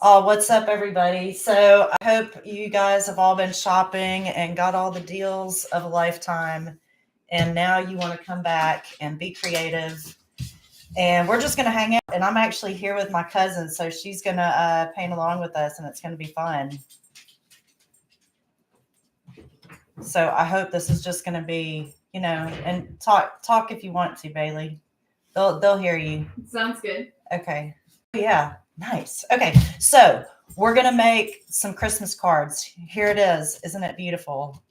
Oh, what's up, everybody? So, I hope you guys have all been shopping and got all the deals of a lifetime. And now you want to come back and be creative. And we're just going to hang out. And I'm actually here with my cousin. So, she's going to paint along with us and it's going to be fun. So, I hope this is just going to be, and talk if you want to, Bailey. They'll hear you. Sounds good. Okay. Yeah. Nice. Okay. So we're going to make some Christmas cards. Here it is. Isn't it beautiful?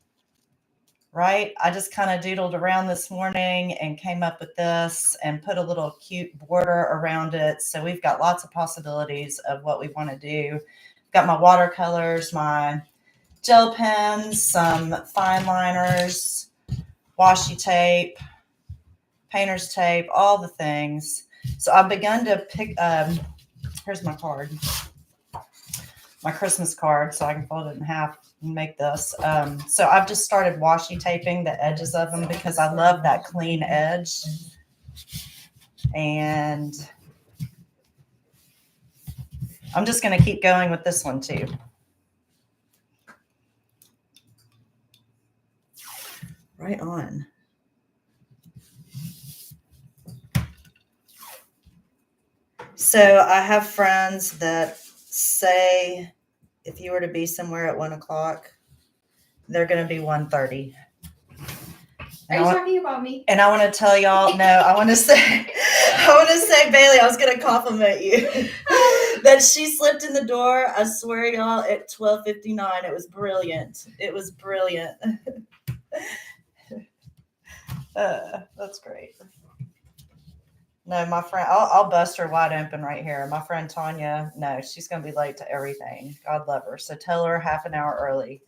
Right? I just kind of doodled around this morning and came up with this and put a little cute border around it. So we've got lots of possibilities of what we want to do. Got my watercolors, my gel pens, some fine liners, washi tape, painter's tape, all the things. So I've begun to pick, here's my card, my Christmas card, so I can fold it in half and make this. So I've just started washi taping the edges of them because I love that clean edge. And I'm just going to keep going with this one too. Right on. So I have friends that say if you were to be somewhere at 1:00, they're going to be 1:30. Are you talking about me? And I want to tell y'all, no, I want to say, Bailey, I was going to compliment you that she slipped in the door. I swear, y'all, at 12:59, it was brilliant. It was brilliant. That's great. No, my friend, I'll bust her wide open right here. My friend Tanya, no, she's going to be late to everything. God love her. So tell her half an hour early.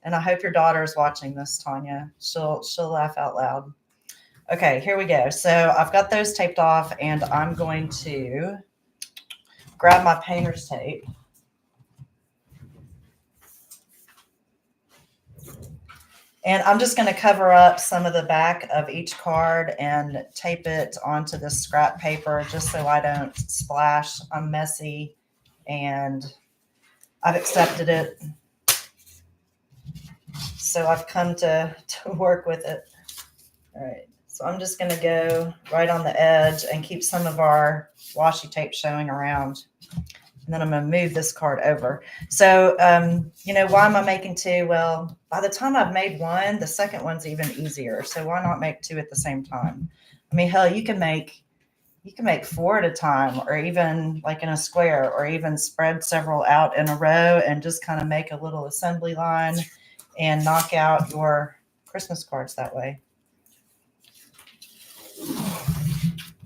And I hope your daughter is watching this, Tanya. She'll laugh out loud. Okay, here we go. So I've got those taped off, and I'm going to grab my painter's tape. And I'm just going to cover up some of the back of each card and tape it onto the scrap paper just so I don't splash. I'm messy, and I've accepted it. So I've come to work with it. All right. So I'm just going to go right on the edge and keep some of our washi tape showing around. And then I'm going to move this card over. So, why am I making two? Well, by the time I've made one, the second one's even easier. So why not make two at the same time? I mean, hell, you can make four at a time, or even like in a square, or even spread several out in a row and just kind of make a little assembly line and knock out your Christmas cards that way.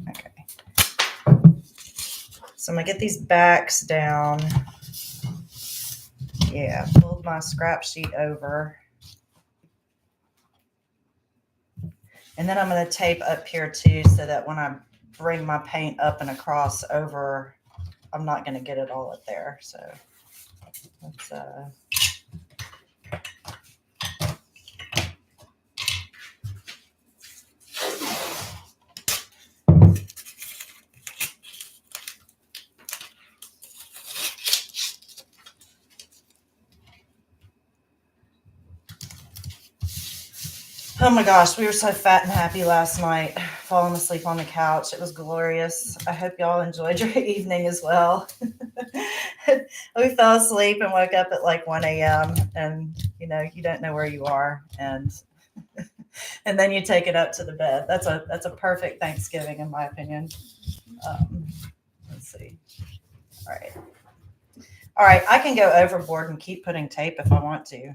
Okay. So I'm going to get these backs down. Yeah, fold my scrap sheet over. And then I'm going to tape up here too so that when I bring my paint up and across over, I'm not going to get it all up there. So let's oh my gosh, we were so fat and happy last night, falling asleep on the couch. It was glorious. I hope y'all enjoyed your evening as well. We fell asleep and woke up at like 1 a.m. and you don't know where you are, and then you take it up to the bed. That's a perfect Thanksgiving in my opinion. Let's see. All right. I can go overboard and keep putting tape if I want to.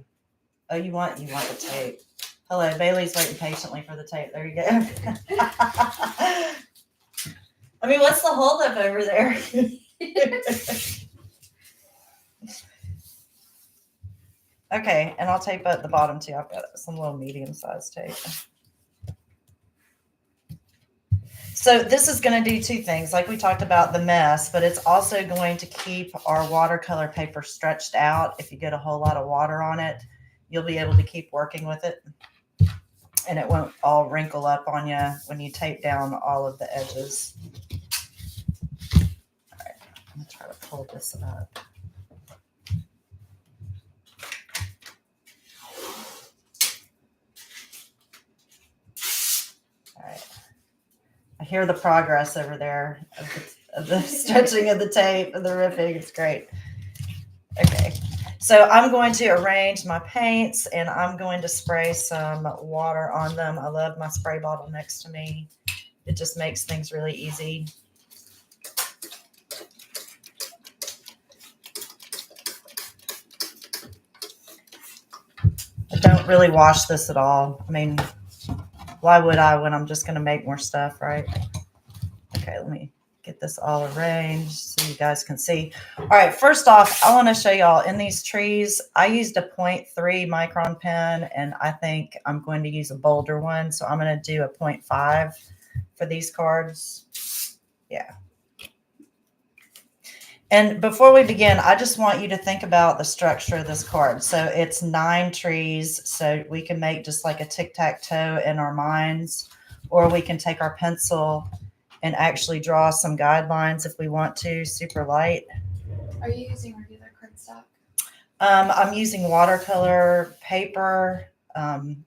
Oh, you want the tape. Hello, Bailey's waiting patiently for the tape. There you go. I mean, what's the holdup over there? Okay, and I'll tape at the bottom too. I've got some little medium-sized tape. So this is going to do two things. Like we talked about the mess, but it's also going to keep our watercolor paper stretched out. If you get a whole lot of water on it, you'll be able to keep working with it. And it won't all wrinkle up on you when you tape down all of the edges. All right, I'm going to try to pull this up. All right. I hear the progress over there of the stretching of the tape and the ripping. It's great. Okay. So I'm going to arrange my paints and I'm going to spray some water on them. I love my spray bottle next to me. It just makes things really easy. I don't really wash this at all. I mean, why would I when I'm just going to make more stuff, right? Okay, let me get this all arranged so you guys can see. All right, first off, I want to show y'all in these trees, I used a 0.3 micron pen, and I think I'm going to use a bolder one. So I'm going to do a 0.5 for these cards. Yeah. And before we begin, I just want you to think about the structure of this card. So it's 9 trees. So we can make just like a tic-tac-toe in our minds, or we can take our pencil and actually draw some guidelines if we want to, super light. Are you using regular cardstock? I'm using watercolor paper.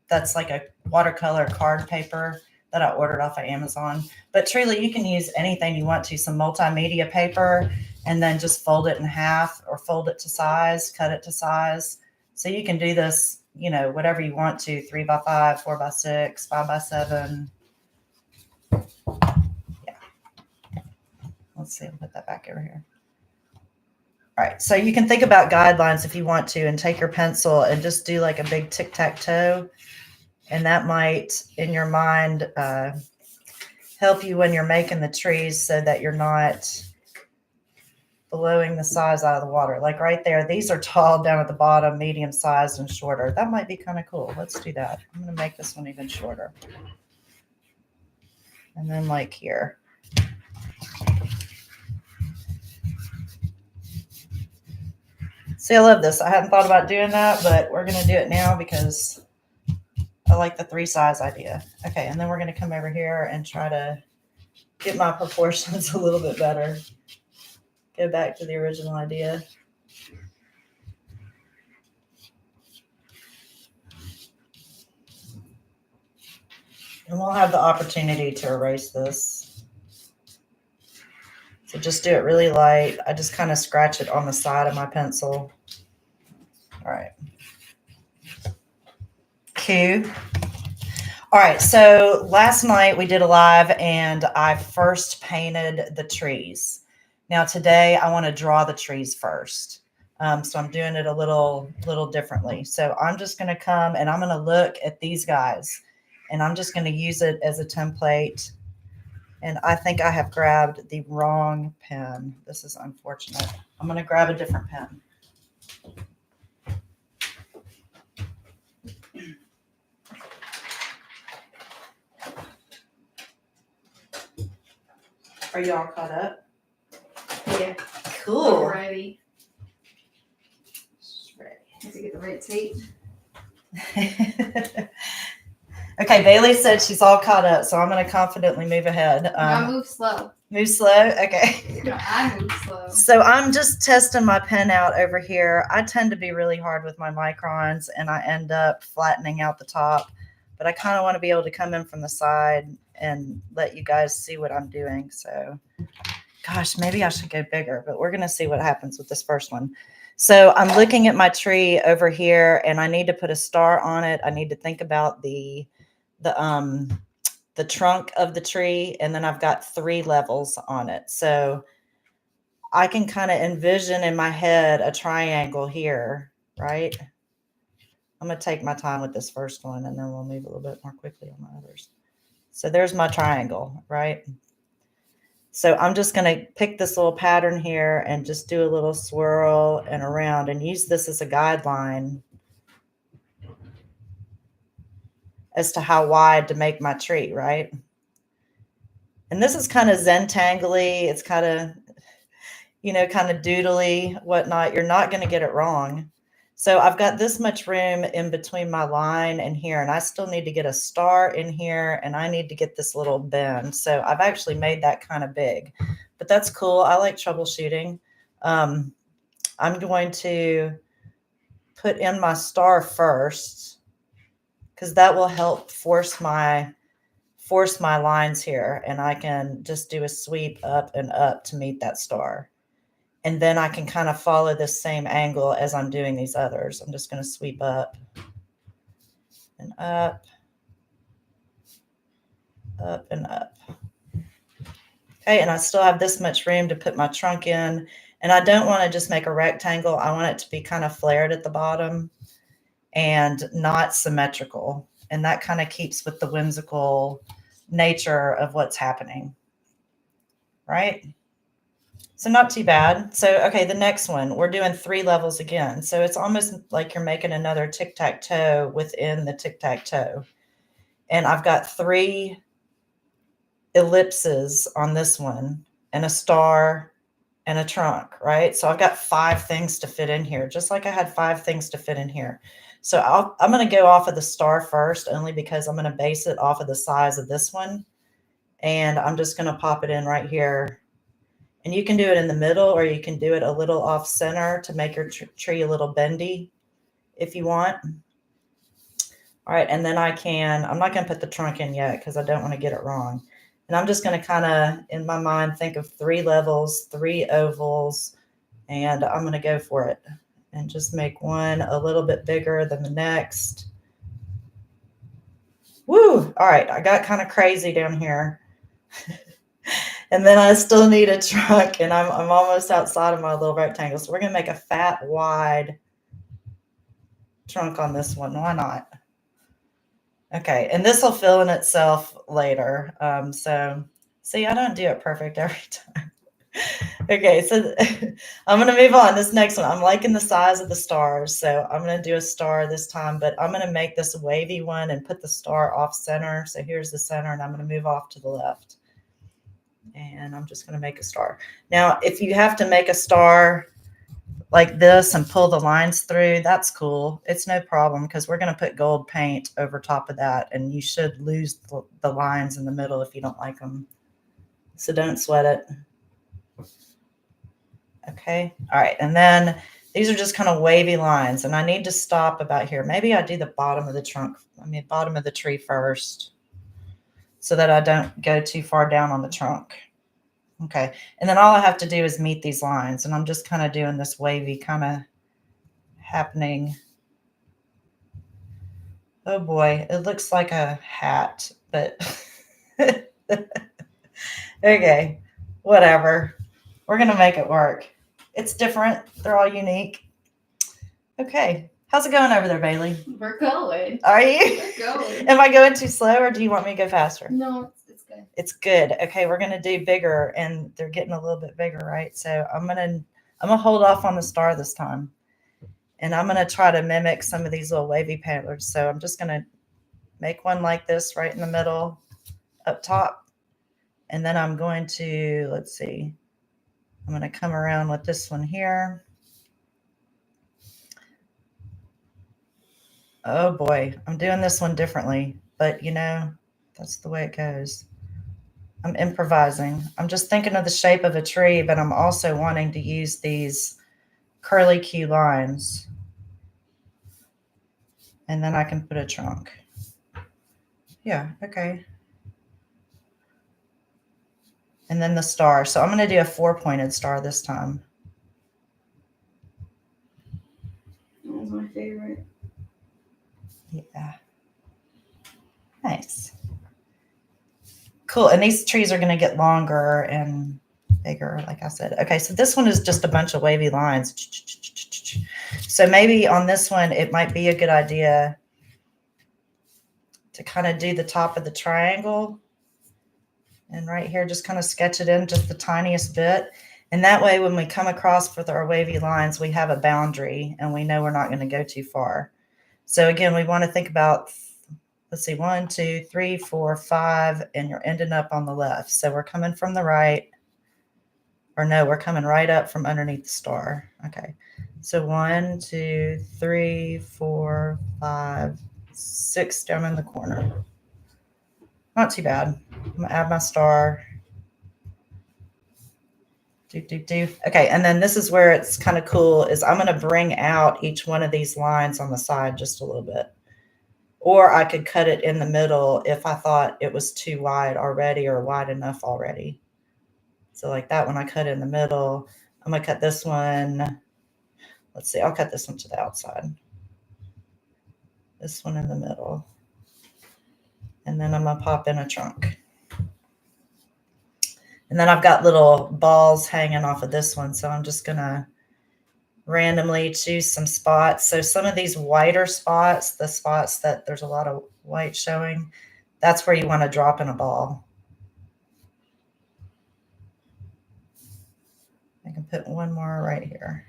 That's like a watercolor card paper that I ordered off of Amazon. But truly, you can use anything you want to, some multimedia paper, and then just fold it in half or fold it to size, cut it to size. So you can do this, you know, whatever you want to, 3x5, 4x6, 5x7. Let's see, I'll put that back over here. All right, so you can think about guidelines if you want to and take your pencil and just do like a big tic-tac-toe. And that might, in your mind, help you when you're making the trees so that you're not blowing the size out of the water. Like right there, these are tall down at the bottom, medium sized and shorter. That might be kind of cool. Let's do that. I'm going to make this one even shorter. And then like here. See, I love this. I hadn't thought about doing that, but we're going to do it now because I like the 3 size idea. Okay, and then we're going to come over here and try to get my proportions a little bit better. Go back to the original idea. And we'll have the opportunity to erase this. So just do it really light. I just kind of scratch it on the side of my pencil. All right. Q. All right, so last night we did a live and I first painted the trees. Now today I want to draw the trees first. So I'm doing it a little differently. So I'm just going to come and I'm going to look at these guys and I'm just going to use it as a template. And I think I have grabbed the wrong pen. This is unfortunate. I'm going to grab a different pen. Are you all caught up? Yeah. Cool. Ready. Have to get the right tape. Okay, Bailey said she's all caught up, so I'm going to confidently move ahead. I move slow. Move slow? Okay. No, I move slow. So I'm just testing my pen out over here. I tend to be really hard with my microns, and I end up flattening out the top. But I kind of want to be able to come in from the side and let you guys see what I'm doing. So, gosh, maybe I should go bigger, but we're going to see what happens with this first one. So I'm looking at my tree over here, and I need to put a star on it. I need to think about the trunk of the tree, and then I've got 3 levels on it. So I can kind of envision in my head a triangle here, right? I'm going to take my time with this first one, and then we'll move a little bit more quickly on the others. So there's my triangle, right? So I'm just going to pick this little pattern here and just do a little swirl and around and use this as a guideline as to how wide to make my tree, right? And this is kind of Zentangly. It's kind of, you know, kind of doodly, whatnot. You're not going to get it wrong. So I've got this much room in between my line and here, and I still need to get a star in here, and I need to get this little bend. So I've actually made that kind of big, but that's cool. I like troubleshooting. I'm going to put in my star first because that will help force my lines here, and I can just do a sweep up and up to meet that star. And then I can kind of follow this same angle as I'm doing these others. I'm just going to sweep up and up, up and up. Okay, and I still have this much room to put my trunk in. And I don't want to just make a rectangle. I want it to be kind of flared at the bottom and not symmetrical. And that kind of keeps with the whimsical nature of what's happening, right? So not too bad. So, okay, the next one, we're doing 3 levels again. So it's almost like you're making another tic-tac-toe within the tic-tac-toe. And I've got 3 ellipses on this one and a star and a trunk, right? So I've got 5 things to fit in here, just like I had 5 things to fit in here. So I'm going to go off of the star first, only because I'm going to base it off of the size of this one. And I'm just going to pop it in right here. And you can do it in the middle, or you can do it a little off center to make your tree a little bendy if you want. All right, and then I'm not going to put the trunk in yet because I don't want to get it wrong. And I'm just going to kind of, in my mind, think of 3 levels, 3 ovals, and I'm going to go for it and just make one a little bit bigger than the next. Woo! All right, I got kind of crazy down here. And then I still need a trunk, and I'm almost outside of my little rectangle. So we're going to make a fat, wide trunk on this one. Why not? Okay, and this will fill in itself later. So see, I don't do it perfect every time. Okay, so I'm going to move on. This next one, I'm liking the size of the stars. So I'm going to do a star this time, but I'm going to make this a wavy one and put the star off center. So here's the center, and I'm going to move off to the left. And I'm just going to make a star. Now, if you have to make a star like this and pull the lines through, that's cool. It's no problem because we're going to put gold paint over top of that, and you should lose the lines in the middle if you don't like them. So don't sweat it. Okay. All right. And then these are just kind of wavy lines, and I need to stop about here. Maybe I do the bottom of the trunk, bottom of the tree first, so that I don't go too far down on the trunk. Okay. And then all I have to do is meet these lines, and I'm just kind of doing this wavy kind of happening. Oh boy, it looks like a hat, but okay, whatever. We're going to make it work. It's different. They're all unique. Okay. How's it going over there, Bailey? We're going. Are you? We're going. Am I going too slow, or do you want me to go faster? No, it's good. It's good. Okay, we're going to do bigger, and they're getting a little bit bigger, right? So I'm going to hold off on the star this time. And I'm going to try to mimic some of these little wavy painters. So I'm just going to make one like this right in the middle up top. And then I'm going to, let's see, I'm going to come around with this one here. Oh boy, I'm doing this one differently, but that's the way it goes. I'm improvising. I'm just thinking of the shape of a tree, but I'm also wanting to use these curly Q lines. And then I can put a trunk. Yeah, okay. And then the star. So I'm going to do a 4-pointed star this time. That was my favorite. Yeah. Nice. Cool. And these trees are going to get longer and bigger, like I said. Okay, so this one is just a bunch of wavy lines. So maybe on this one, it might be a good idea to kind of do the top of the triangle. And right here, just kind of sketch it in just the tiniest bit. And that way, when we come across with our wavy lines, we have a boundary and we know we're not going to go too far. So again, we want to think about, let's see, 1, 2, 3, 4, 5, and you're ending up on the left. So we're coming from the right, or no, we're coming right up from underneath the star. Okay. So 1, 2, 3, 4, 5, 6 down in the corner. Not too bad. I'm going to add my star. Okay, and then this is where it's kind of cool is I'm going to bring out each one of these lines on the side just a little bit. Or I could cut it in the middle if I thought it was too wide already or wide enough already. So like that one I cut in the middle. I'm going to cut this one. Let's see, I'll cut this one to the outside. This one in the middle. And then I'm going to pop in a trunk. And then I've got little balls hanging off of this one. So I'm just going to randomly choose some spots. So some of these whiter spots, the spots that there's a lot of white showing, that's where you want to drop in a ball. I can put one more right here.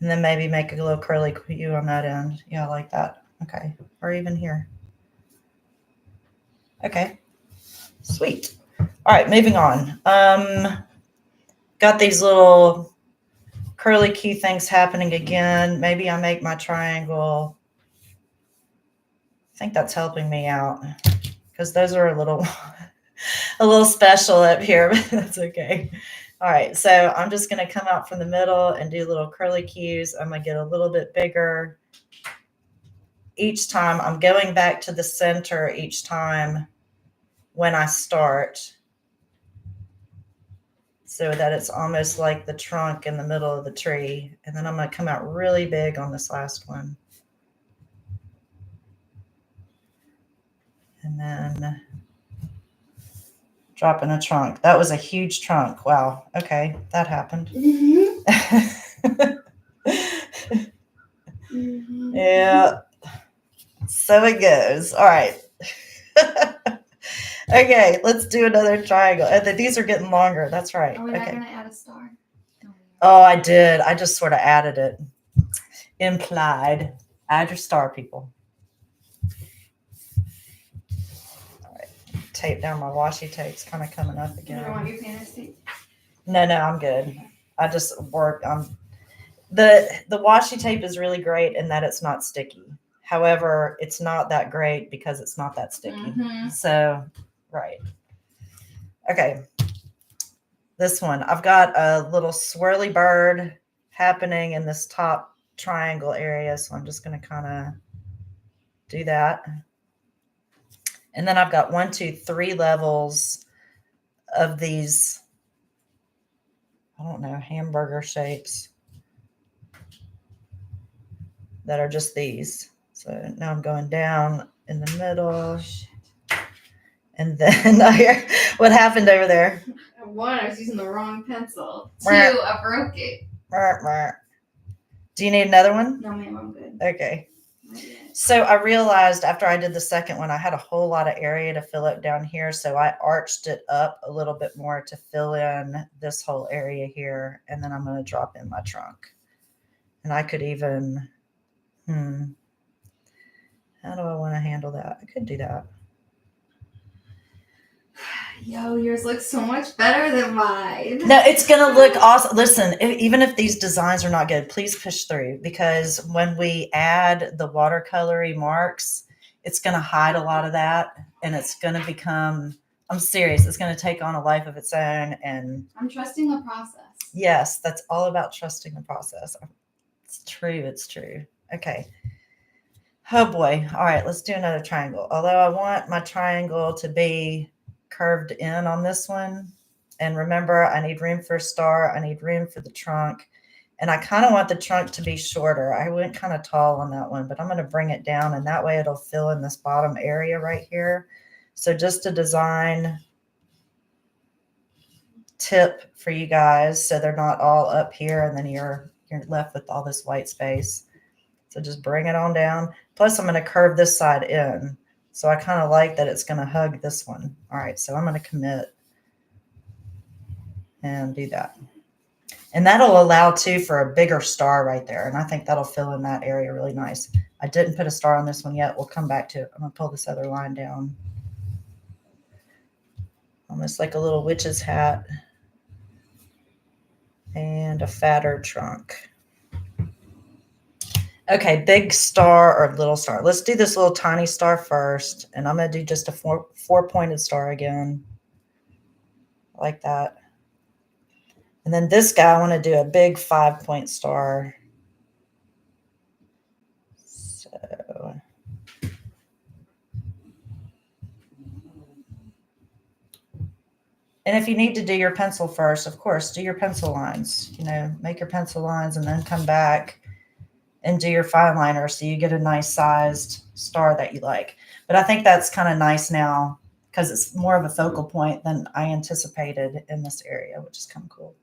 And then maybe make a little curly Q on that end. Yeah, I like that. Okay. Or even here. Okay. Sweet. All right, moving on. Got these little curly Q things happening again. Maybe I make my triangle. I think that's helping me out because those are a little special up here, but that's okay. All right, so I'm just going to come out from the middle and do little curly Qs. I'm going to get a little bit bigger each time. I'm going back to the center each time when I start so that it's almost like the trunk in the middle of the tree. And then I'm going to come out really big on this last one. And then drop in a trunk. That was a huge trunk. Wow. Okay, that happened. Yeah. So it goes. All right. Okay, let's do another triangle. These are getting longer. That's right. Are we not Okay. going to add a star? Oh, I did. I just sort of added it. Implied. Add your star, people. All right. Tape down my washi tape's kind of coming up You again. don't want your painter's tape? No, I'm good. I just work. The washi tape is really great in that it's not sticky. However, it's not that great because it's not that sticky. Mm-hmm. So, right. Okay. This one, I've got a little swirly bird happening in this top triangle area. So I'm just going to kind of do that. And then I've got 1, 2, 3 levels of these, I don't know, hamburger shapes that are just these. So now I'm going down in the middle. And then what happened over there? 1, I was using the wrong pencil. 2, I broke it. Do you need another one? No, ma'am, I'm good. Okay. So I realized after I did the second one, I had a whole lot of area to fill up down here. So I arched it up a little bit more to fill in this whole area here. And then I'm going to drop in my trunk. And I could even, how do I want to handle that? I could do that. Yo, yours looks so much better than mine. No, it's going to look awesome. Listen, even if these designs are not good, please push through because when we add the watercolory marks, it's going to hide a lot of that and it's going to become, I'm serious, it's going to take on a life of its own. And I'm trusting the process. yes, that's all about trusting the process. It's true. It's true. Okay. Oh boy. All right, let's do another triangle. Although I want my triangle to be curved in on this one. And remember, I need room for a star. I need room for the trunk. And I kind of want the trunk to be shorter. I went kind of tall on that one, but I'm going to bring it down and that way it'll fill in this bottom area right here. So just a design tip for you guys so they're not all up here and then you're left with all this white space. So just bring it on down. Plus I'm going to curve this side in. So I kind of like that it's going to hug this one. All right, so I'm going to commit and do that. And that'll allow too for a bigger star right there. And I think that'll fill in that area really nice. I didn't put a star on this one yet. We'll come back to it. I'm going to pull this other line down. Almost like a little witch's hat. And a fatter trunk. Okay, big star or little star. Let's do this little tiny star first. And I'm going to do just a four-pointed star again. like that. And then this guy, I want to do a big 5-point star. So and if you need to do your pencil first, of course, do your pencil lines. You know, make your pencil lines and then come back and do your fine liner so you get a nice sized star that you like. But I think that's kind of nice now because it's more of a focal point than I anticipated in this area, which is kind of cool.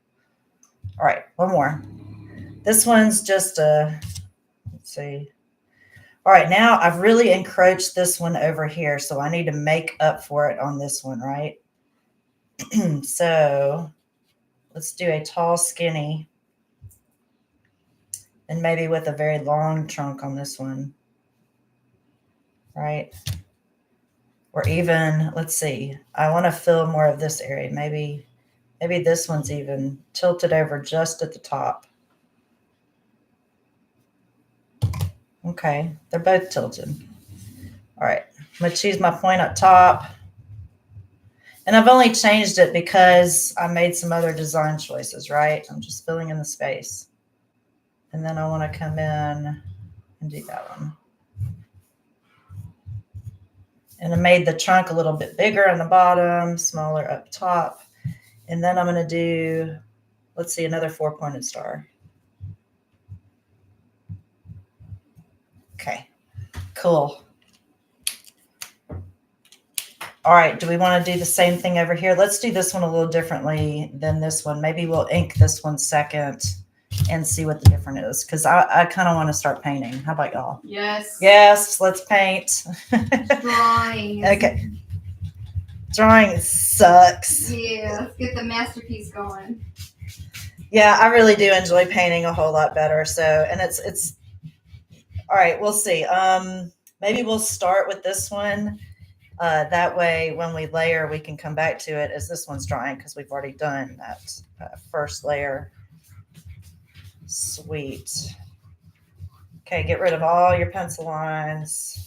All right, one more. This one's just a, let's see. All right, now I've really encroached this one over here, so I need to make up for it on this one, right? So let's do a tall, skinny, and maybe with a very long trunk on this one, right? Or even, let's see, I want to fill more of this area. Maybe this one's even tilted over just at the top. Okay, they're both tilted. All right, I'm going to choose my point up top. And I've only changed it because I made some other design choices, right? I'm just filling in the space. And then I want to come in and do that one. And I made the trunk a little bit bigger on the bottom, smaller up top. And then I'm going to do, let's see, another 4-pointed star. Okay, cool. All right, do we want to do the same thing over here? Let's do this one a little differently than this one. Maybe we'll ink this one second and see what the difference is, because I kind of want to start painting. How about y'all? Yes. Yes, let's paint. Drawing. Okay. Drawing sucks. Yeah, let's get the masterpiece going. Yeah, I really do enjoy painting a whole lot better. So, and it's all right, we'll see. Maybe we'll start with this one. That way, when we layer, we can come back to it as this one's drying because we've already done that first layer. Sweet. Okay, get rid of all your pencil lines.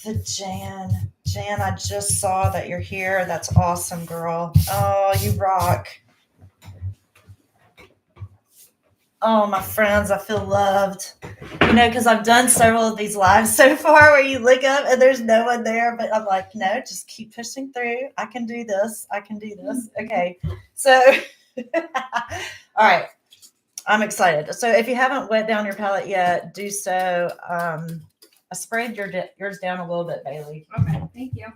The Jan, I just saw that you're here. That's awesome, girl. Oh, you rock. Oh, my friends, I feel loved. You know, because I've done several of these lives so far where you look up and there's no one there, but I'm like, no, just keep pushing through. I can do this. I can do this. Okay. So, all right. I'm excited. So if you haven't wet down your palette yet, do so. I sprayed yours down a little bit, Bailey. Okay, thank you.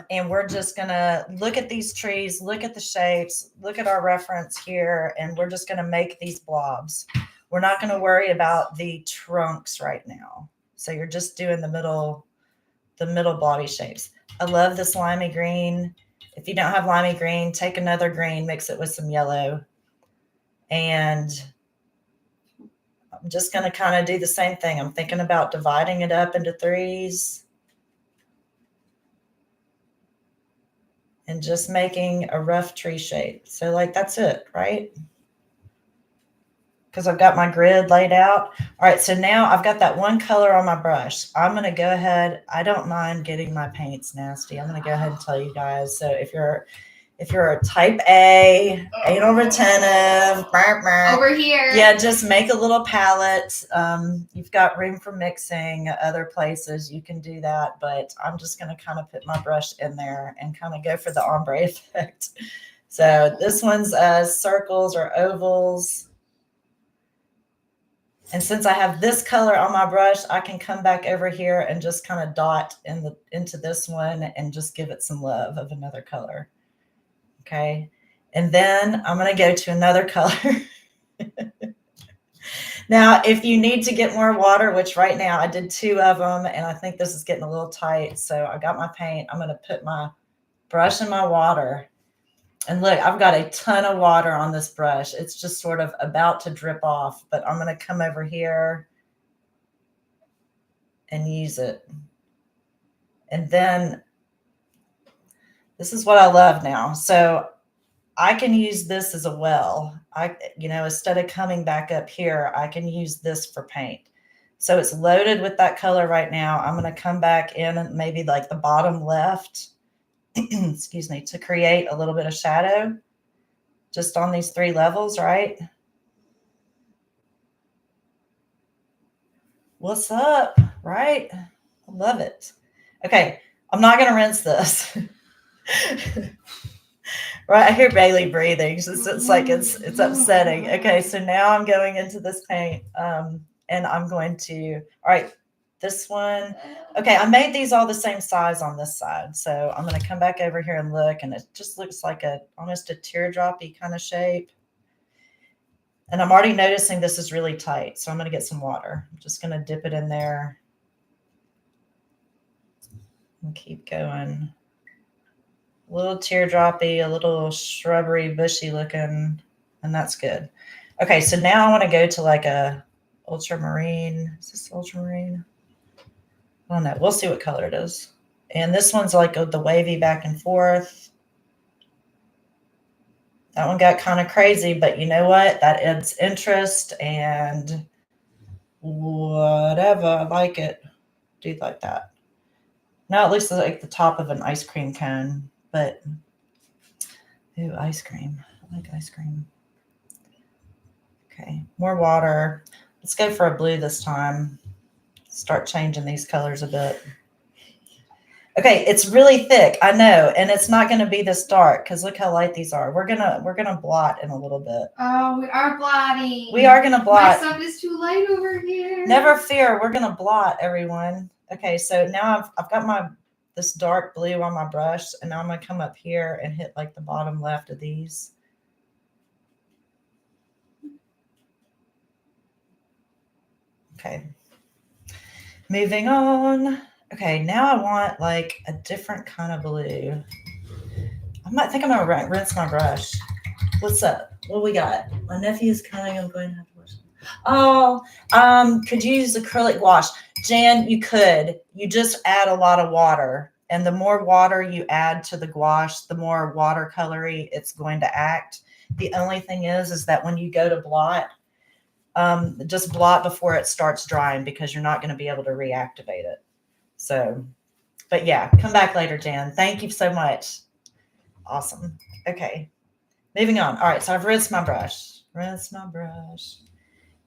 And we're just going to look at these trees, look at the shapes, look at our reference here, and we're just going to make these blobs. We're not going to worry about the trunks right now. So you're just doing the middle blobby shapes. I love this limey green. If you don't have limey green, take another green, mix it with some yellow. And I'm just going to kind of do the same thing. I'm thinking about dividing it up into threes. And just making a rough tree shape. So like, that's it, right? Because I've got my grid laid out. All right, so now I've got that one color on my brush. I'm going to go ahead. I don't mind getting my paints nasty. I'm going to go ahead and tell you guys. So if you're a type A, anal retentive, Over here. Yeah, just make a little palette. You've got room for mixing other places. You can do that, but I'm just going to kind of put my brush in there and kind of go for the ombre effect. So this one's circles or ovals. And since I have this color on my brush, I can come back over here and just kind of dot into this one and just give it some love of another color. Okay. And then I'm going to go to another color. Now, if you need to get more water, which right now I did 2 of them, and I think this is getting a little tight. So I got my paint. I'm going to put my brush in my water. And look, I've got a ton of water on this brush. It's just sort of about to drip off, but I'm going to come over here and use it. And then this is what I love now. So I can use this as a well. instead of coming back up here, I can use this for paint. So it's loaded with that color right now. I'm going to come back in and maybe like the bottom left, excuse me, to create a little bit of shadow just on these 3 levels, right? What's up, right? I love it. Okay, I'm not going to rinse this. Right, I hear Bailey breathing. It's like it's upsetting. Okay, so now I'm going into this paint, and I'm going to. All right, this one. Okay, I made these all the same size on this side, so I'm going to come back over here and look, and it just looks like almost a teardroppy kind of shape. And I'm already noticing this is really tight, so I'm going to get some water. I'm just going to dip it in there and keep going. A little teardroppy, a little shrubbery, bushy looking, and that's good. Okay, so now I want to go to like a ultramarine. Is this ultramarine? I don't know. We'll see what color it is. And this one's like the wavy back and forth. That one got kind of crazy, but you know what? That adds interest and whatever. I like it. Do like that. Now it looks like the top of an ice cream cone, but ooh, ice cream. I like ice cream. Okay, more water. Let's go for a blue this time. Start changing these colors a bit. Okay, it's really thick, I know, and it's not going to be this dark because look how light these are. We're gonna blot in a little bit. Oh, we are blotting. We are gonna blot. My stuff is too light over here. Never fear, we're gonna blot, everyone. Okay, so now I've got this dark blue on my brush, and now I'm gonna come up here and hit like the bottom left of these. Okay, moving on. Okay, now I want like a different kind of blue. I think I'm gonna rinse my brush. What's up? What we got? My nephew's coming. I'm going to have to wash him. Oh, could you use acrylic wash? Jan, you could. You just add a lot of water. And the more water you add to the gouache, the more watercolory it's going to act. The only thing is that when you go to blot, just blot before it starts drying because you're not going to be able to reactivate it. So, but yeah, come back later, Jan. Thank you so much. Awesome. Okay. Moving on. All right. So I've rinsed my brush.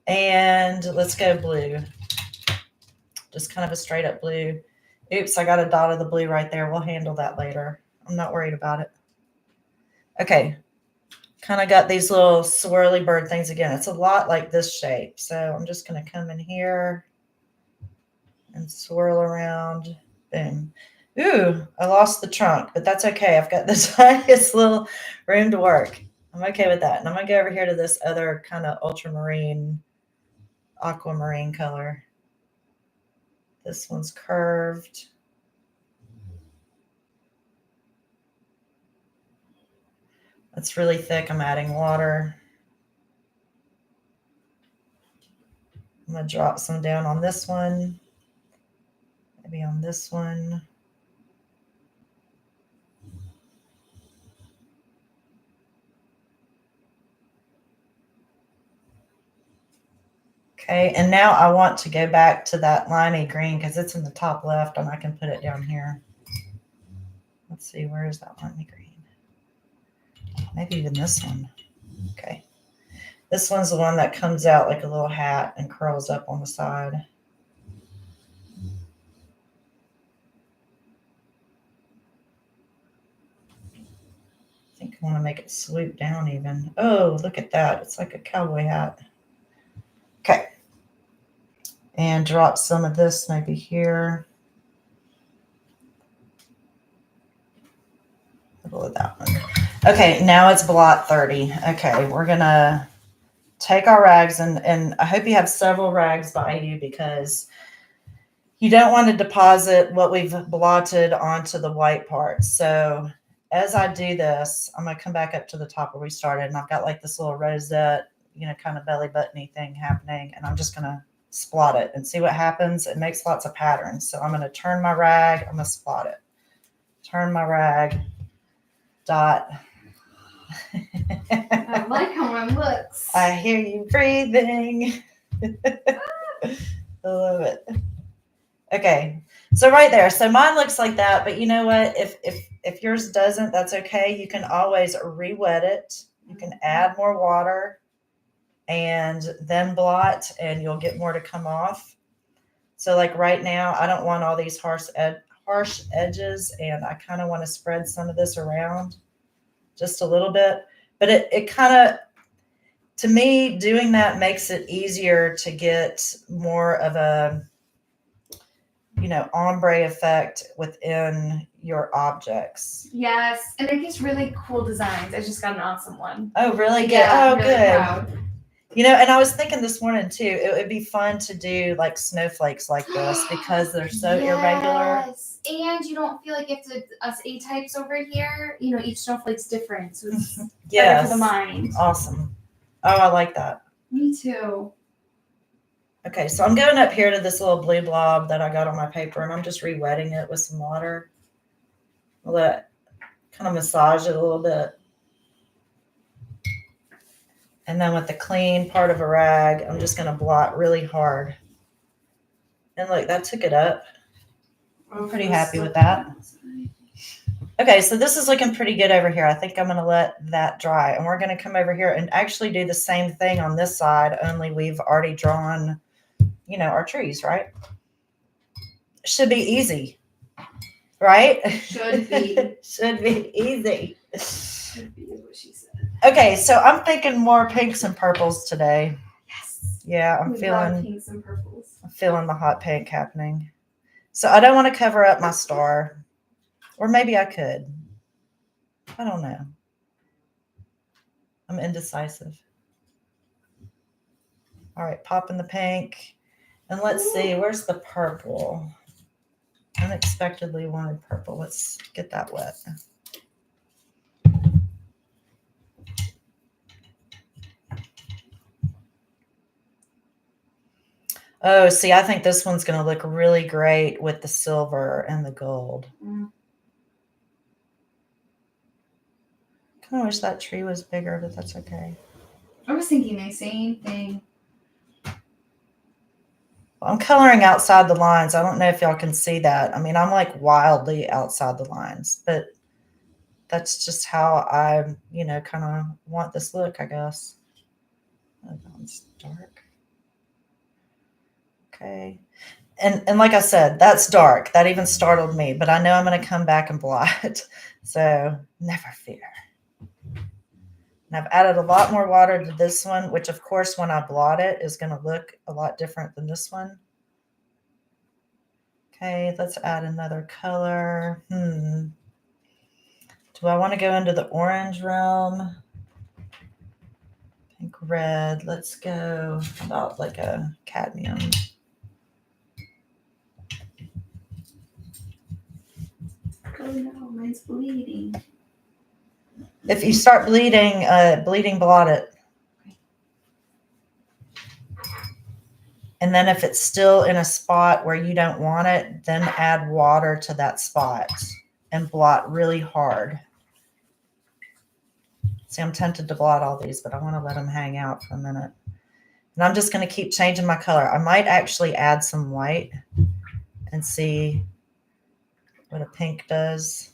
And let's go blue. Just kind of a straight up blue. Oops, I got a dot of the blue right there. We'll handle that later. I'm not worried about it. Okay. Kind of got these little swirly bird things again. It's a lot like this shape. So I'm just going to come in here and swirl around. Boom. Ooh, I lost the trunk, but that's okay. I've got the tiniest little room to work. I'm okay with that. And I'm going to go over here to this other kind of ultramarine, aquamarine color. This one's curved. It's really thick. I'm adding water. I'm going to drop some down on this one. Maybe on this one. Okay, and now I want to go back to that limey green because it's in the top left and I can put it down here. Let's see, where is that limey green? Maybe even this one. Okay. This one's the one that comes out like a little hat and curls up on the side. I think I want to make it swoop down even. Oh, look at that. It's like a cowboy hat. Okay. And drop some of this maybe here. Middle of that one. Okay, now it's blot 30. Okay, we're going to take our rags, and I hope you have several rags by you because you don't want to deposit what we've blotted onto the white part. So as I do this, I'm going to come back up to the top where we started, and I've got like this little rosette, kind of belly button-y thing happening, and I'm just going to splot it and see what happens. It makes lots of patterns. So I'm going to turn my rag. I'm going to splot it. Turn my rag. Dot. I like how mine looks. I hear you breathing. I love it. Okay, so right there. So mine looks like that, but you know what? If yours doesn't, that's okay. You can always re-wet it. You can add more water and then blot, and you'll get more to come off. So like right now, I don't want all these harsh edges, and I kind of want to spread some of this around just a little bit. But it kind of, to me, doing that makes it easier to get more of a, ombre effect within your objects. Yes, and it gives really cool designs. I just got an awesome one. Oh, really? Good. Yeah, Oh, I'm really good. proud. And I was thinking this morning too, it would be fun to do like snowflakes like this because they're so irregular. Yes, and you don't feel like you have to, us A-types over here, each snowflake's different, so it's better for the mind. Awesome. Oh, I like that. Me too. Okay, so I'm going up here to this little blue blob that I got on my paper, and I'm just re-wetting it with some water. I'll let kind of massage it a little bit. And then with the clean part of a rag, I'm just going to blot really hard. And look, that took it up. I'm pretty happy with that. Okay, so this is looking pretty good over here. I think I'm going to let that dry. And we're going to come over here and actually do the same thing on this side, only we've already drawn, our trees, right? Should be easy, right? Should be. Should be easy. Should be is what she said. Okay, so I'm thinking more pinks and purples today. Yes. Yeah, We love pinks and purples. I'm feeling the hot pink happening. So I don't want to cover up my star. Or maybe I could. I don't know. I'm indecisive. All right, pop in the pink. And let's see, where's the purple? Unexpectedly wanted purple. Let's get that wet. Oh, see, I think this one's going to look really great with the silver and the gold. Kind of wish that tree was bigger, but that's okay. I was thinking the same thing. I'm coloring outside the lines. I don't know if y'all can see that. I mean, I'm like wildly outside the lines, but that's just how I, kind of want this look, I guess. Oh, that one's dark. Okay. And like I said, that's dark. That even startled me, but I know I'm going to come back and blot. So never fear. And I've added a lot more water to this one, which of course, when I blot it, is going to look a lot different than this one. Okay, let's add another color. Do I want to go into the orange realm? Pink, red. Let's go about like a cadmium. Oh no, mine's bleeding. If you start bleeding, blot it. And then if it's still in a spot where you don't want it, then add water to that spot and blot really hard. See, I'm tempted to blot all these, but I want to let them hang out for a minute. And I'm just going to keep changing my color. I might actually add some white and see what a pink does.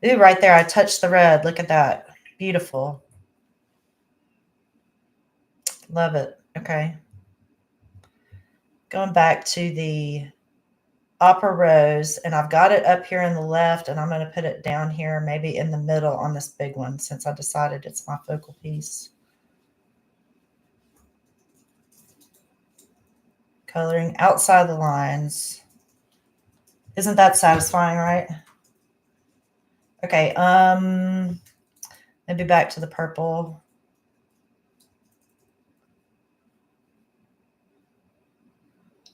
Ooh, right there, I touched the red. Look at that. Beautiful. Love it. Okay. Going back to the Opera Rose, and I've got it up here in the left, and I'm going to put it down here, maybe in the middle on this big one, since I decided it's my focal piece. Coloring outside the lines. Isn't that satisfying, right? Okay, maybe back to the purple.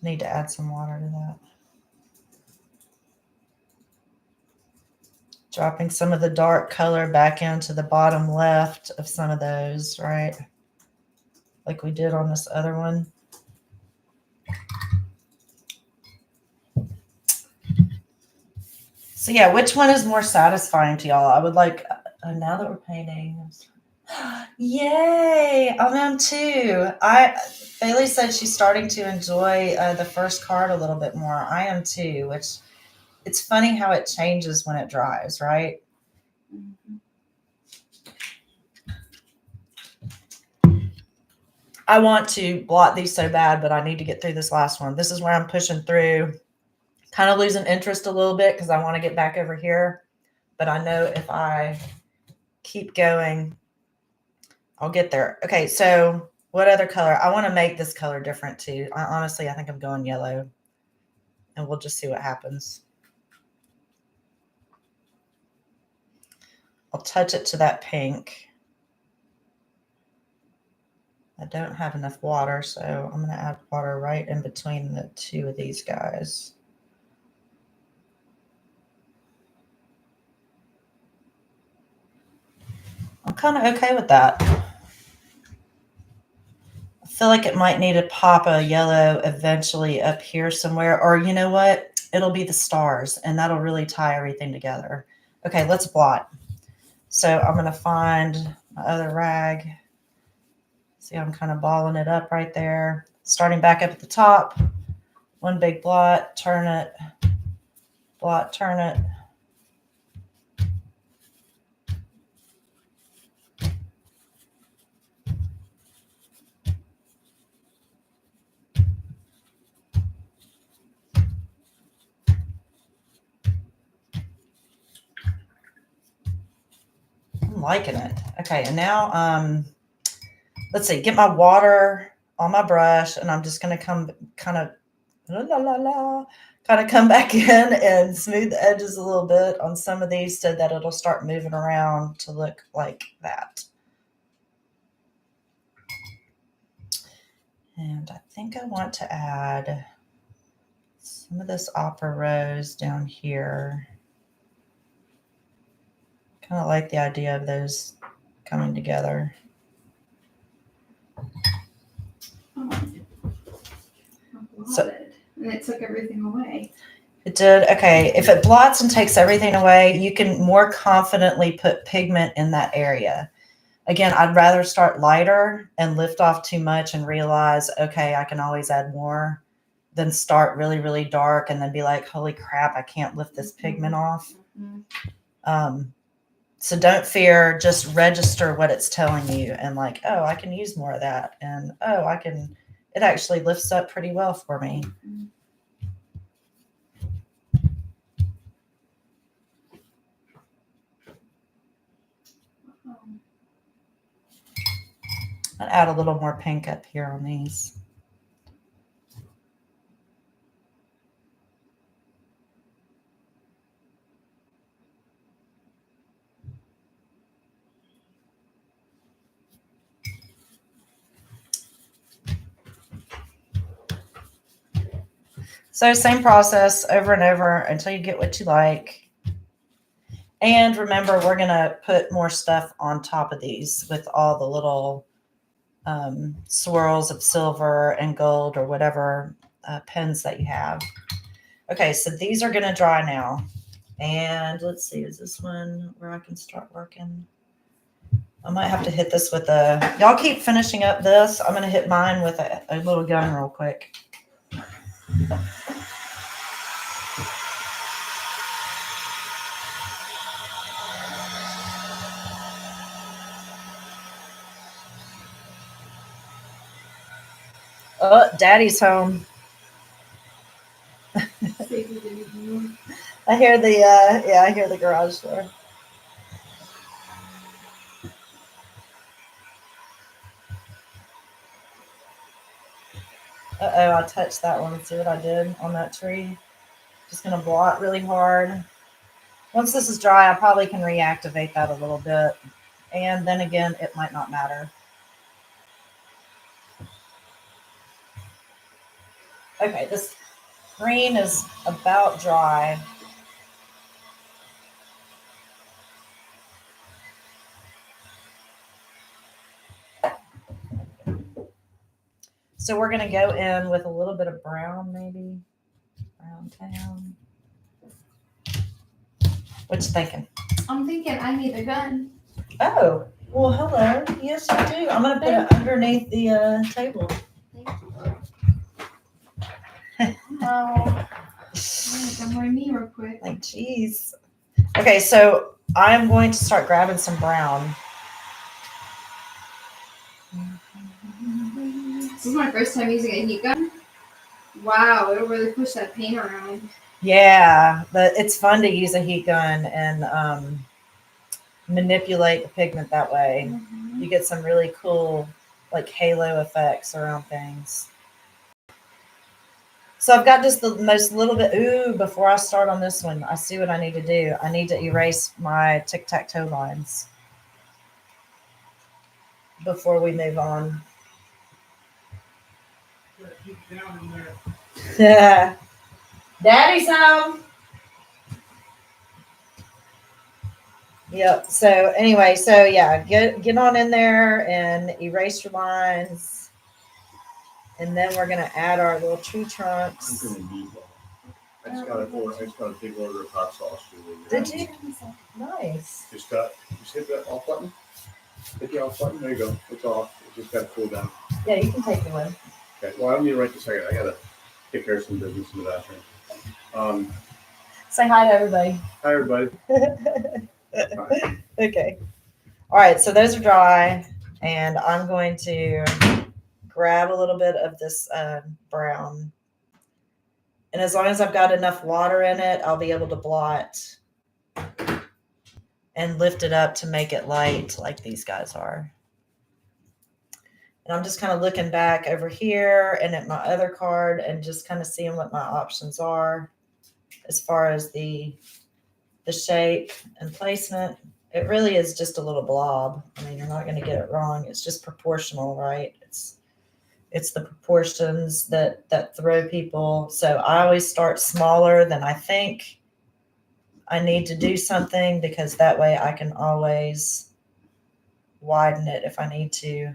Need to add some water to that. Dropping some of the dark color back into the bottom left of some of those, right? Like we did on this other one. So yeah, which one is more satisfying to y'all? I would like, now that we're painting. Yay! I am too. Bailey said she's starting to enjoy the first card a little bit more. I am too, which it's funny how it changes when it dries, right? Mhm. I want to blot these so bad, but I need to get through this last one. This is where I'm pushing through, kind of losing interest a little bit because I want to get back over here. But I know if I keep going, I'll get there. Okay, so what other color? I want to make this color different too. Honestly, I think I'm going yellow. And we'll just see what happens. I'll touch it to that pink. I don't have enough water, so I'm going to add water right in between the two of these guys. I'm kind of okay with that. I feel like it might need to pop a yellow eventually up here somewhere, or you know what? It'll be the stars, and that'll really tie everything together. Okay, let's blot. So I'm going to find my other rag. See, I'm kind of balling it up right there. Starting back up at the top. One big blot, turn it, blot, turn it. I'm liking it. Okay, and now let's see, get my water on my brush, and I'm just gonna come kind of come back in and smooth the edges a little bit on some of these so that it'll start moving around to look like that. And I think I want to add some of this opera rose down here. Kind of like the idea of those coming together. Oh, I love it. And it took everything away. It did. Okay. If it blots and takes everything away, you can more confidently put pigment in that area. Again, I'd rather start lighter and lift off too much and realize, okay, I can always add more than start really, really dark and then be like, holy crap, I can't lift this pigment off. So don't fear, just register what it's telling you and like, oh, I can use more of that. And oh, it actually lifts up pretty well for me. I'd add a little more pink up here on these. So same process over and over until you get what you like. And remember, we're going to put more stuff on top of these with all the little swirls of silver and gold or whatever pens that you have. Okay, so these are going to dry now. And let's see, is this one where I can start working? I might have to hit this with y'all keep finishing up this. I'm going to hit mine with a little gun real quick. Oh, Daddy's home. I hear I hear the garage door. Uh-oh, I touched that one. See what I did on that tree? Just going to blot really hard. Once this is dry, I probably can reactivate that a little bit. And then again, it might not matter. Okay, this green is about dry. So we're going to go in with a little bit of brown, maybe. Brown town. What you thinking? I'm thinking I need a gun. Oh, well, hello. Yes, you do. I'm going to put it underneath the table. Oh, I'm wearing me real quick. Like, geez. Okay, so I'm going to start grabbing some brown. This is my first time using a heat gun. Wow, it'll really push that paint around. Yeah, but it's fun to use a heat gun and manipulate the pigment that way. Mm-hmm. You get some really cool, like, halo effects around things. So I've got just the most little bit. Ooh, before I start on this one, I see what I need to do. I need to erase my tic-tac-toe lines before we move on. Yeah. Daddy's home. Yep. So anyway, so yeah, get on in there and erase your lines. And then we're gonna add our little tree trunks. I just got a big order of hot sauce. Did you? Nice. Just hit that off button. Hit the off button. There you go. It's off. It just got to cool down. Yeah, you can take the one. Okay. Well, I don't need to right this second. I gotta take care of some business in the bathroom. Say hi to everybody. Hi, everybody. Hi. Okay. All right. So those are dry, and I'm going to grab a little bit of this brown. And as long as I've got enough water in it, I'll be able to blot and lift it up to make it light like these guys are. And I'm just kind of looking back over here and at my other card and just kind of seeing what my options are as far as the shape and placement. It really is just a little blob. I mean, you're not going to get it wrong. It's just proportional, right? It's the proportions that throw people. So I always start smaller than I think I need to do something, because that way I can always widen it if I need to.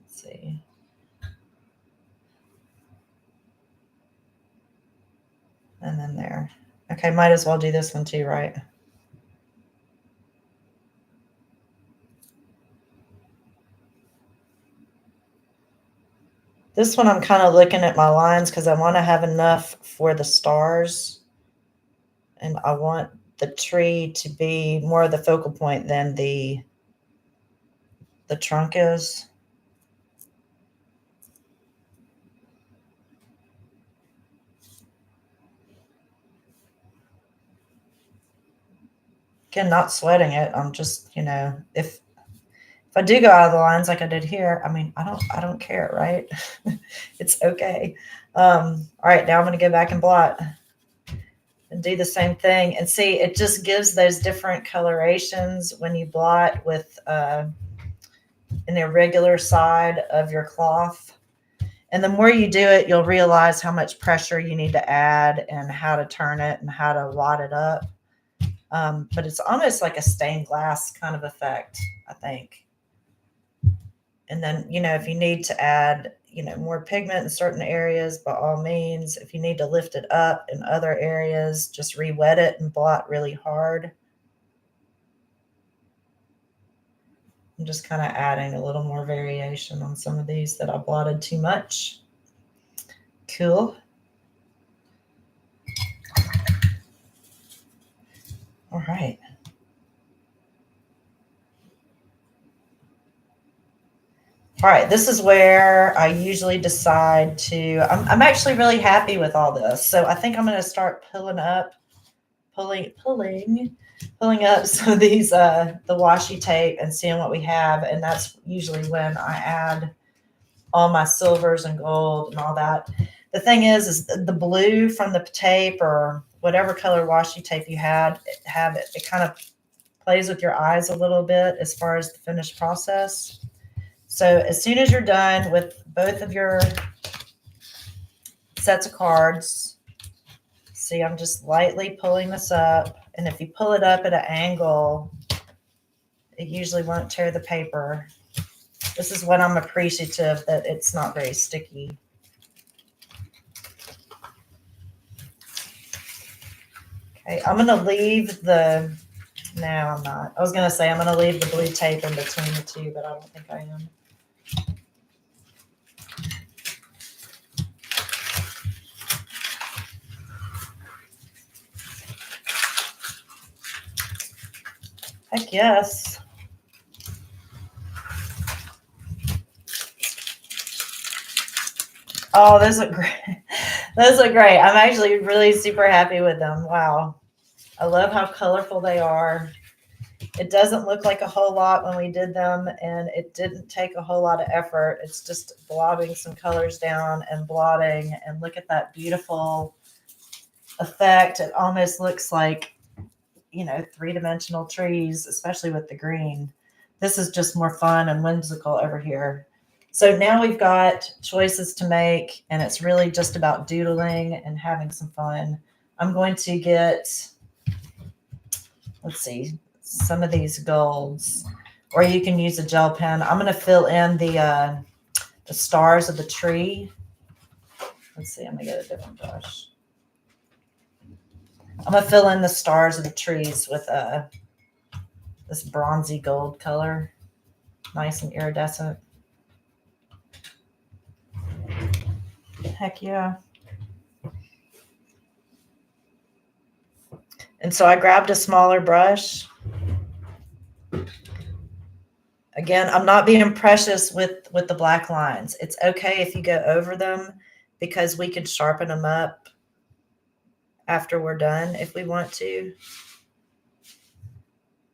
Let's see. And then there. Okay, might as well do this one too, right? This one I'm kind of looking at my lines because I want to have enough for the stars. And I want the tree to be more of the focal point than the trunk is. Again, not sweating it. I'm just, if I do go out of the lines like I did here, I mean, I don't care, right? It's okay. All right, now I'm going to go back and blot and do the same thing. And see, it just gives those different colorations when you blot with an irregular side of your cloth. And the more you do it, you'll realize how much pressure you need to add and how to turn it and how to wad it up. But it's almost like a stained glass kind of effect, I think. And then, if you need to add, more pigment in certain areas, by all means. If you need to lift it up in other areas, just re-wet it and blot really hard. I'm just kind of adding a little more variation on some of these that I blotted too much. Cool. All right. All right, this is where I usually decide to, I'm actually really happy with all this. So I think I'm going to start pulling up some of these, the washi tape and seeing what we have. And that's usually when I add all my silvers and gold and all that. The thing is the blue from the tape or whatever color washi tape you have it kind of plays with your eyes a little bit as far as the finished process. So as soon as you're done with both of your sets of cards, see, I'm just lightly pulling this up. And if you pull it up at an angle, it usually won't tear the paper. This is when I'm appreciative that it's not very sticky. Okay, I'm going to leave the, no, I'm not. I was going to say I'm going to leave the blue tape in between the two, but I don't think I am. Heck yes. Oh, those look great. Those look great. I'm actually really super happy with them. Wow. I love how colorful they are. It doesn't look like a whole lot when we did them, and it didn't take a whole lot of effort. It's just blobbing some colors down and blotting, and look at that beautiful effect. It almost looks like, you know, three-dimensional trees, especially with the green. This is just more fun and whimsical over here. So now we've got choices to make, and it's really just about doodling and having some fun. I'm going to get, let's see, some of these golds, or you can use a gel pen. I'm going to fill in the stars of the tree. Let's see, I'm going to get a different brush. I'm going to fill in the stars of the trees with this bronzy gold color. Nice and iridescent. Heck yeah. And so I grabbed a smaller brush. Again, I'm not being precious with the black lines. It's okay if you go over them, because we can sharpen them up after we're done if we want to.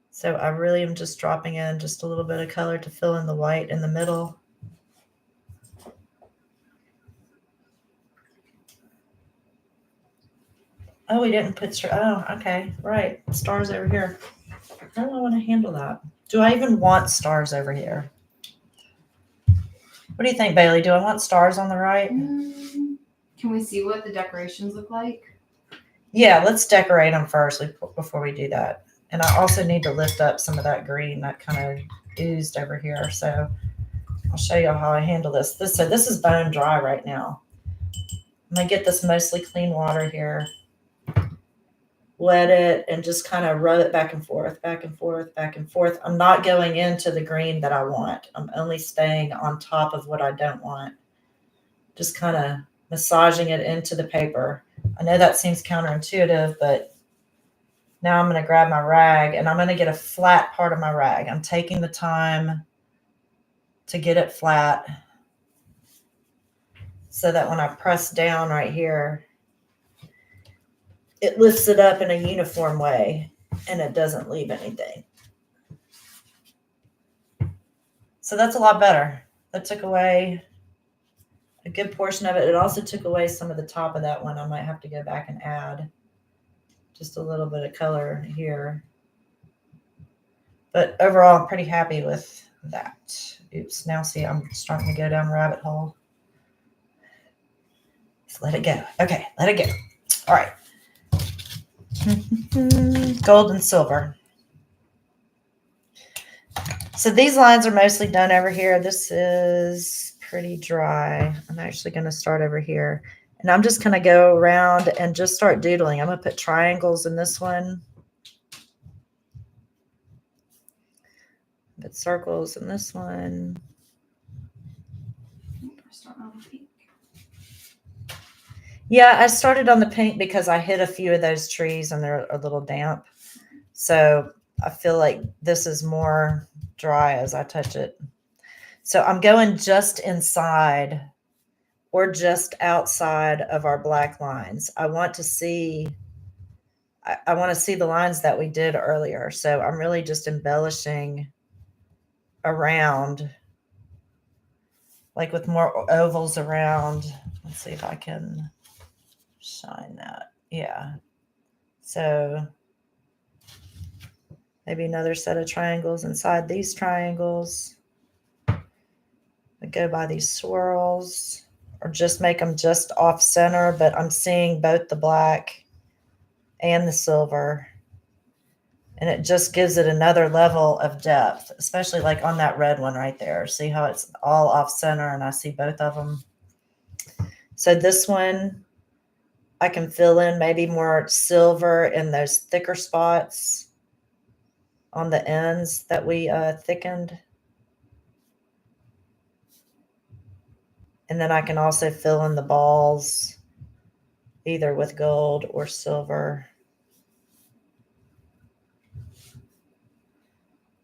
So I really am just dropping in just a little bit of color to fill in the white in the middle. Oh, we didn't put, oh, okay, right. Stars over here. How do I want to handle that? Do I even want stars over here? What do you think, Bailey? Do I want stars on the right? Can we see what the decorations look like? Yeah, let's decorate them first before we do that. And I also need to lift up some of that green that kind of oozed over here. So I'll show you how I handle this. So this is bone dry right now. I'm going to get this mostly clean water here. Wet it and just kind of rub it back and forth, back and forth, back and forth. I'm not going into the green that I want. I'm only staying on top of what I don't want. Just kind of massaging it into the paper. I know that seems counterintuitive, but now I'm going to grab my rag and I'm going to get a flat part of my rag. I'm taking the time to get it flat so that when I press down right here, it lifts it up in a uniform way and it doesn't leave anything. So that's a lot better. That took away a good portion of it. It also took away some of the top of that one. I might have to go back and add just a little bit of color here. But overall, I'm pretty happy with that. Oops, now see, I'm starting to go down a rabbit hole. Just let it go. Okay, let it go. All right. Gold and silver. So these lines are mostly done over here. This is pretty dry. I'm actually going to start over here. And I'm just going to go around and just start doodling. I'm going to put triangles in this one. Put circles in this one. Yeah, I started on the pink because I hit a few of those trees and they're a little damp. So I feel like this is more dry as I touch it. So I'm going just inside or just outside of our black lines. I want to see the lines that we did earlier. So I'm really just embellishing around, like with more ovals around. Let's see if I can shine that. Yeah. So maybe another set of triangles inside these triangles. I go by these swirls or just make them just off center, but I'm seeing both the black and the silver. And it just gives it another level of depth, especially like on that red one right there. See how it's all off center and I see both of them. So this one, I can fill in maybe more silver in those thicker spots on the ends that we thickened. And then I can also fill in the balls either with gold or silver.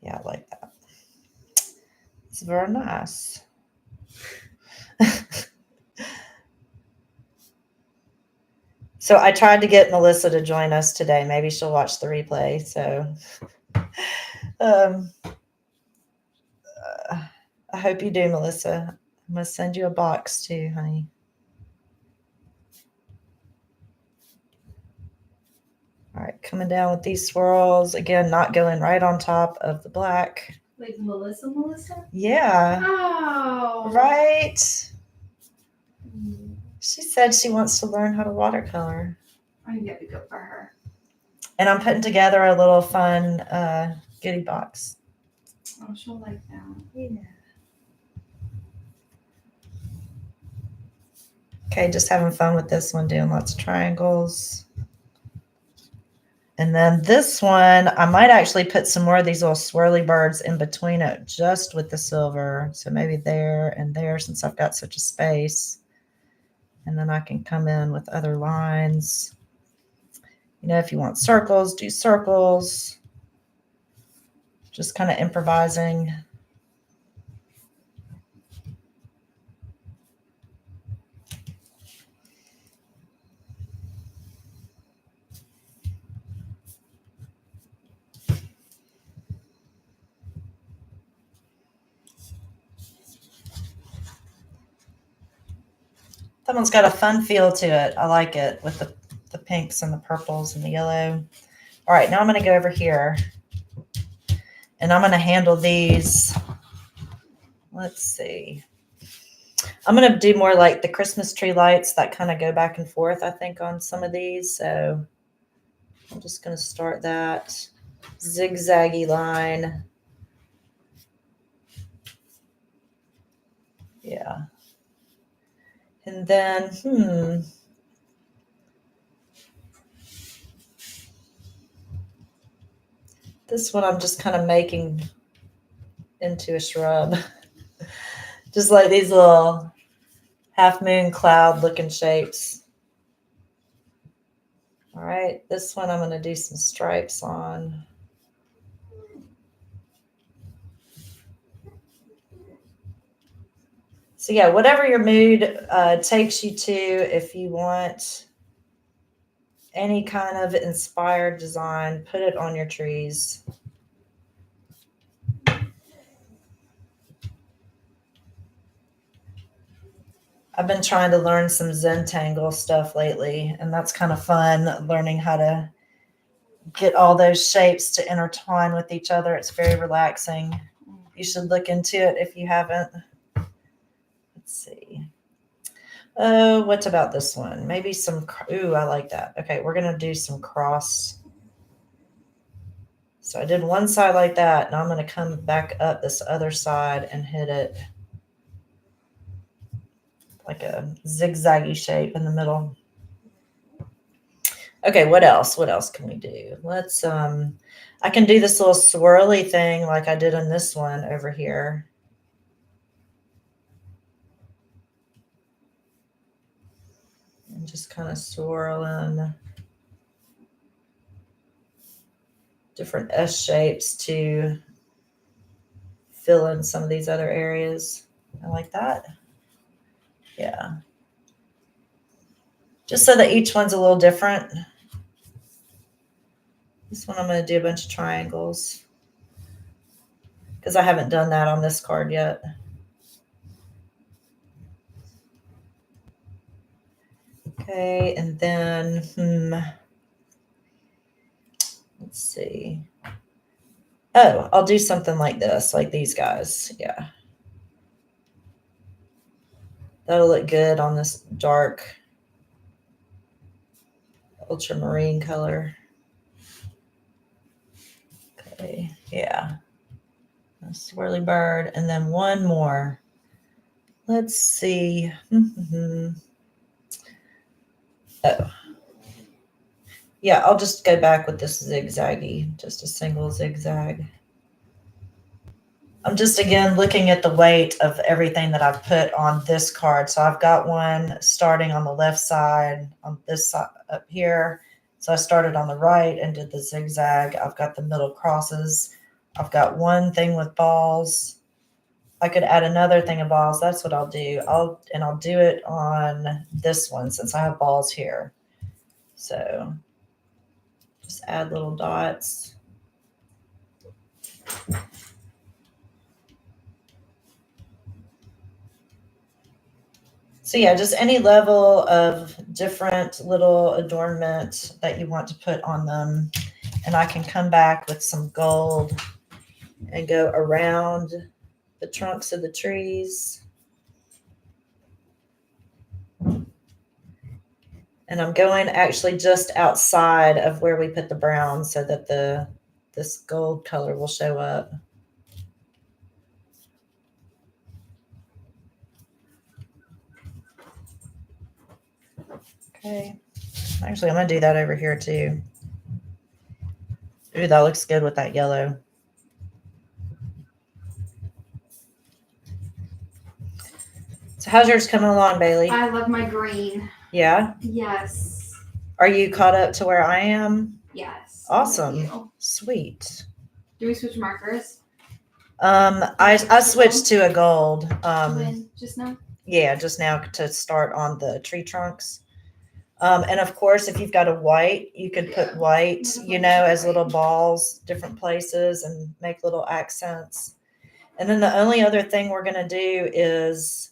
Yeah, I like that. It's very nice. So I tried to get Melissa to join us today. Maybe she'll watch the replay. So I hope you do, Melissa. I'm going to send you a box too, honey. All right, coming down with these swirls. Again, not going right on top of the black. Like Melissa? Yeah. Oh. Right? She said she wants to learn how to watercolor. I think that'd be good for her. And I'm putting together a little fun goodie box. Oh, she'll like that. Yeah. Okay, just having fun with this one, doing lots of triangles. And then this one, I might actually put some more of these little swirly birds in between it just with the silver. So maybe there and there since I've got such a space. And then I can come in with other lines. You know, if you want circles, do circles. Just kind of improvising. That one's got a fun feel to it. I like it with the pinks and the purples and the yellow. All right, now I'm going to go over here. And I'm going to handle these. Let's see. I'm going to do more like the Christmas tree lights that kind of go back and forth, I think, on some of these. So I'm just going to start that zigzaggy line. Yeah. And then, this one I'm just kind of making into a shrub. Just like these little half moon cloud looking shapes. All right, this one I'm going to do some stripes on. So yeah, whatever your mood takes you to, if you want any kind of inspired design, put it on your trees. I've been trying to learn some Zentangle stuff lately, and that's kind of fun, learning how to get all those shapes to intertwine with each other. It's very relaxing. You should look into it if you haven't. Let's see. Oh, what about this one? Maybe some, ooh, I like that. Okay, we're going to do some cross. So I did one side like that. Now I'm going to come back up this other side and hit it like a zigzaggy shape in the middle. Okay, what else? What else can we do? Let's, I can do this little swirly thing like I did in this one over here. And just kind of swirl in different S shapes to fill in some of these other areas. I like that. Yeah. Just so that each one's a little different. This one I'm going to do a bunch of triangles because I haven't done that on this card yet. Okay, and then, let's see. Oh, I'll do something like this, like these guys. Yeah. That'll look good on this dark ultramarine color. Okay, yeah. A swirly bird, and then one more. Let's see. Oh, Yeah, I'll just go back with this zigzaggy, just a single zigzag. I'm just again looking at the weight of everything that I've put on this card. So I've got one starting on the left side, on this side up here. So I started on the right and did the zigzag. I've got the middle crosses. I've got one thing with balls. I could add another thing of balls. That's what I'll do. I'll do it on this one since I have balls here. So just add little dots. So yeah, just any level of different little adornment that you want to put on them. And I can come back with some gold and go around the trunks of the trees. And I'm going actually just outside of where we put the brown so that this gold color will show up. Okay. Actually, I'm going to do that over here too. Ooh, that looks good with that yellow. So how's yours coming along, Bailey? I love my green. Yeah? Yes. Are you caught up to where I am? Yes. Awesome. Sweet. Do we switch markers? I switched to a gold. When? Just now? Yeah, just now to start on the tree trunks. And of course, if you've got a white, you could put white, as little balls, different places and make little accents. And then the only other thing we're going to do is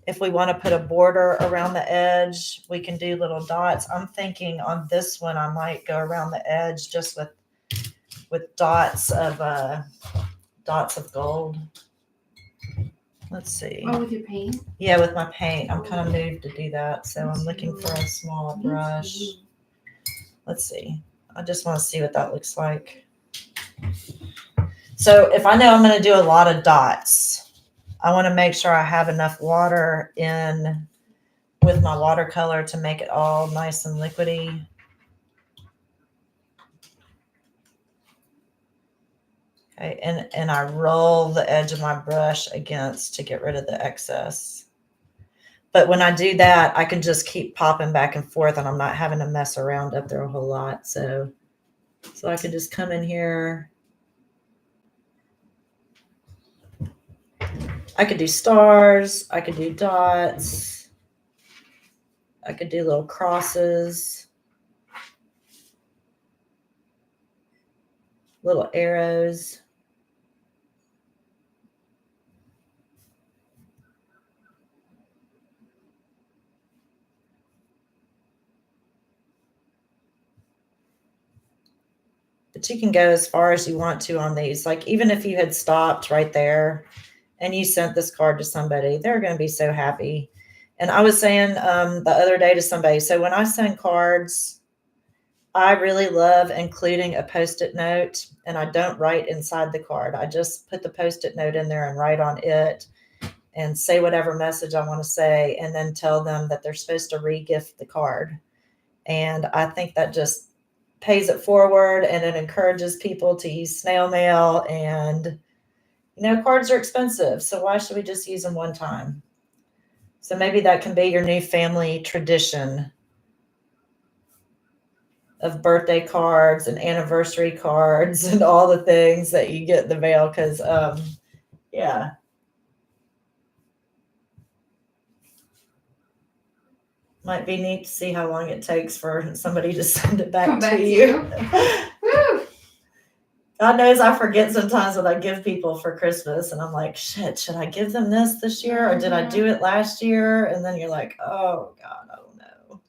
if we want to put a border around the edge, we can do little dots. I'm thinking on this one, I might go around the edge just with dots of gold. Let's see. Oh, with your paint? Yeah, with my paint. I'm kind of moved to do that. So I'm looking for a small brush. Let's see. I just want to see what that looks like. So if I know I'm going to do a lot of dots, I want to make sure I have enough water in with my watercolor to make it all nice and liquidy. Okay, and I roll the edge of my brush against to get rid of the excess. But when I do that, I can just keep popping back and forth and I'm not having to mess around up there a whole lot. So I can just come in here. I could do stars. I could do dots. I could do little crosses. Little arrows. But you can go as far as you want to on these. Like even if you had stopped right there and you sent this card to somebody, they're going to be so happy. And I was saying the other day to somebody, so when I send cards, I really love including a Post-it note, and I don't write inside the card. I just put the Post-it note in there and write on it and say whatever message I want to say, and then tell them that they're supposed to re-gift the card. And I think that just pays it forward and it encourages people to use snail mail. And, cards are expensive. So why should we just use them one time? So maybe that can be your new family tradition of birthday cards and anniversary cards and all the things that you get in the mail. Because, yeah. Might be neat to see how long it takes for somebody to send it back to you. God knows I forget sometimes what I give people for Christmas. And I'm like, shit, should I give them this year? Or did I do it last year? And then you're like, oh, God, I don't know.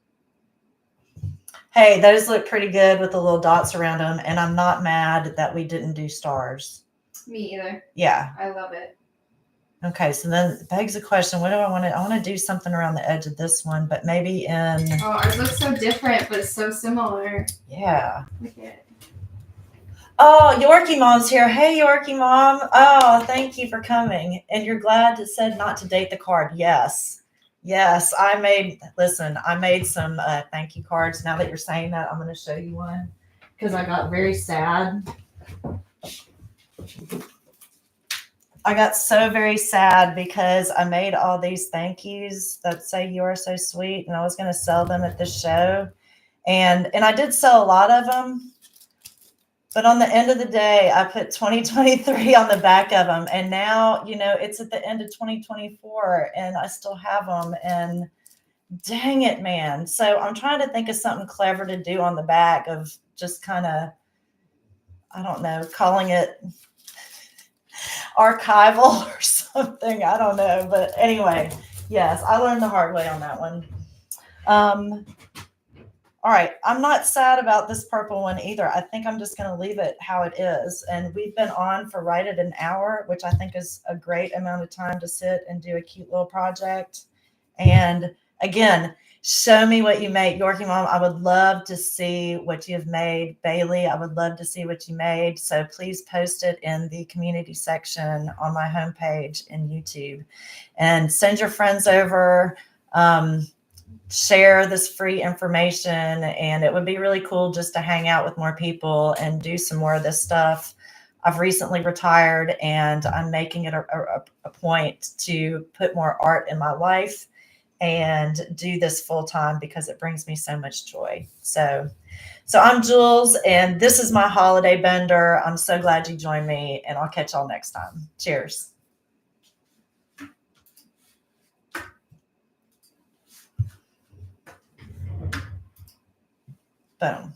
Hey, those look pretty good with the little dots around them. And I'm not mad that we didn't do stars. Me either. Yeah. I love it. Okay, so then it begs the question, what do I want to? I want to do something around the edge of this one, but maybe in... Oh, ours looks so different, but so similar. Yeah. Look at it. Oh, Yorkie Mom's here. Hey, Yorkie Mom. Oh, thank you for coming. And you're glad it said not to date the card. Yes. Yes, listen, I made some thank you cards. Now that you're saying that, I'm going to show you one because I got very sad. I got so very sad because I made all these thank yous that say you are so sweet, and I was going to sell them at the show. And I did sell a lot of them. But on the end of the day, I put 2023 on the back of them. And now, it's at the end of 2024 and I still have them. And dang it, man. So I'm trying to think of something clever to do on the back of just kind of, I don't know, calling it archival or something. I don't know. But anyway, yes, I learned the hard way on that one. All right, I'm not sad about this purple one either. I think I'm just going to leave it how it is. And we've been on for right at an hour, which I think is a great amount of time to sit and do a cute little project. And again, show me what you make. Yorkie Mom, I would love to see what you've made. Bailey, I would love to see what you made. So please post it in the community section on my homepage in YouTube. And send your friends over. Share this free information, and it would be really cool just to hang out with more people and do some more of this stuff. I've recently retired and I'm making it a point to put more art in my life and do this full time because it brings me so much joy. So I'm Jules and this is my holiday bender. I'm so glad you joined me and I'll catch y'all next time. Cheers. Boom.